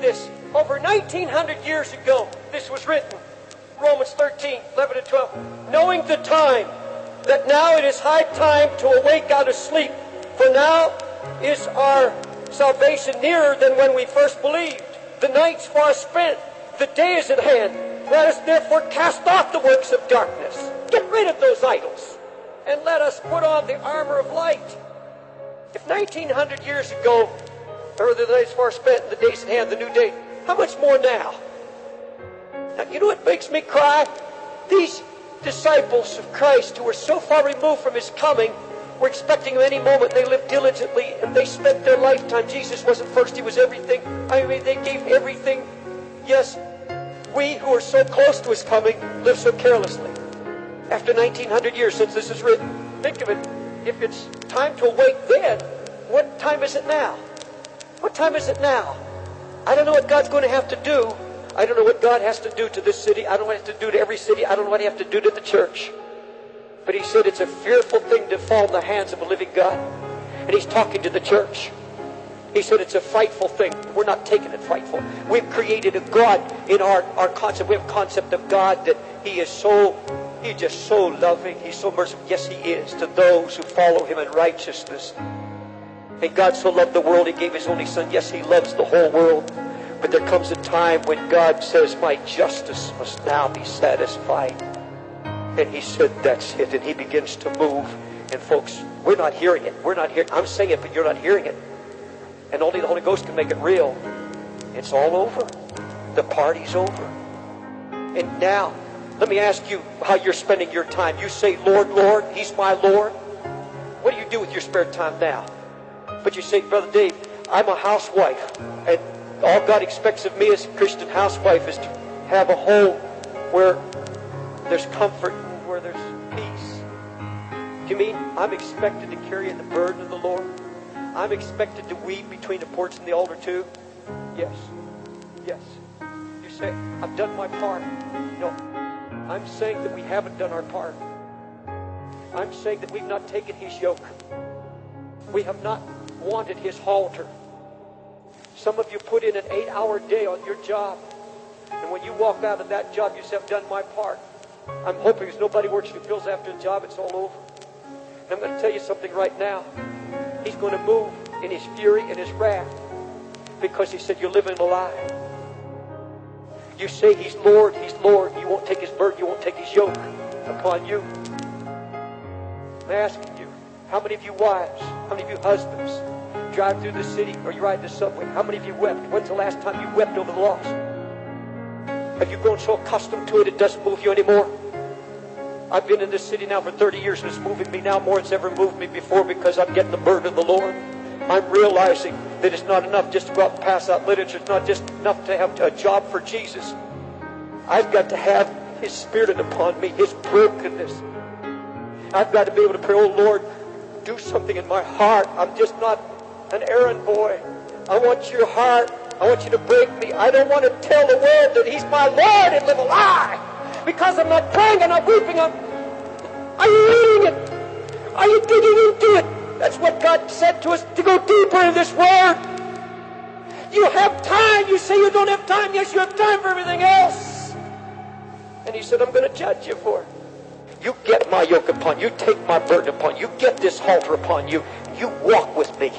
this. Over 1900 years ago, this was written. Romans 13, 11 and 12. Knowing the time, that now it is high time to awake out of sleep. For now is our salvation nearer than when we first believed. The night's far spent. The day is at hand. Let us therefore cast off the works of darkness. Get rid of those idols. And let us put on the armor of light. If 1900 years ago, or the night's far spent, the day's at hand, the new day, how much more now? Now, you know what makes me cry? These disciples of Christ who were so far removed from His coming were expecting Him any moment. They lived diligently and they spent their lifetime. Jesus wasn't first, He was everything. I mean, they gave everything. Yes, we who are so close to His coming live so carelessly. After 1900 years since this is written, think of it. If it's time to awake then, what time is it now? What time is it now? I don't know what God's going to have to do. I don't know what God has to do to this city. I don't know what He has to do to every city. I don't know what He has to do to the church. But He said it's a fearful thing to fall in the hands of a living God. And He's talking to the church. He said it's a frightful thing. We're not taking it frightful. We've created a God in our concept. We have a concept of God that He's just so loving. He's so merciful. Yes, He is to those who follow Him in righteousness. And God so loved the world, He gave His only Son. Yes, He loves the whole world. But there comes a time when God says, my justice must now be satisfied. And He said, that's it. And He begins to move. And folks, we're not hearing it. We're not hearing. I'm saying it, but you're not hearing it. And only the Holy Ghost can make it real. It's all over. The party's over. And now, let me ask you how you're spending your time. You say, Lord, Lord, He's my Lord. What do you do with your spare time now? But you say, Brother Dave, I'm a housewife. And all God expects of me as a Christian housewife is to have a home where there's comfort and where there's peace. Do you mean I'm expected to carry the burden of the Lord? I'm expected to weep between the porch and the altar too? Yes. Yes. You say, I've done my part. No. I'm saying that we haven't done our part. I'm saying that we've not taken His yoke. We have not wanted His halter. Some of you put in an 8-hour day on your job. And when you walk out of that job, you say, I've done my part. I'm hoping there's nobody works who feels after the job, it's all over. And I'm going to tell you something right now. He's going to move in His fury and His wrath. Because He said, you're living a lie. You say He's Lord, He's Lord. You won't take His burden, you won't take His yoke upon you. I'm asking you, how many of you wives, how many of you husbands, drive through the city or you ride the subway, how many of you wept? When's the last time you wept over the loss? Have you grown so accustomed to it, it doesn't move you anymore? I've been in this city now for 30 years and it's moving me now more than it's ever moved me before because I'm getting the burden of the Lord. I'm realizing that it's not enough just to go out and pass out literature. It's not just enough to have a job for Jesus. I've got to have His Spirit upon me, His brokenness. I've got to be able to pray, oh Lord, do something in my heart. I'm just not an errand boy. I want your heart. I want you to break me. I don't want to tell the world that He's my Lord and live a lie. Because I'm not praying and I'm weeping. Are you reading it? Are you digging into it? That's what God said to us, to go deeper in this Word. You have time. You say you don't have time. Yes, you have time for everything else. And He said, I'm going to judge you for it. You get my yoke upon you. Take my burden upon you. Get this halter upon you. You walk with me.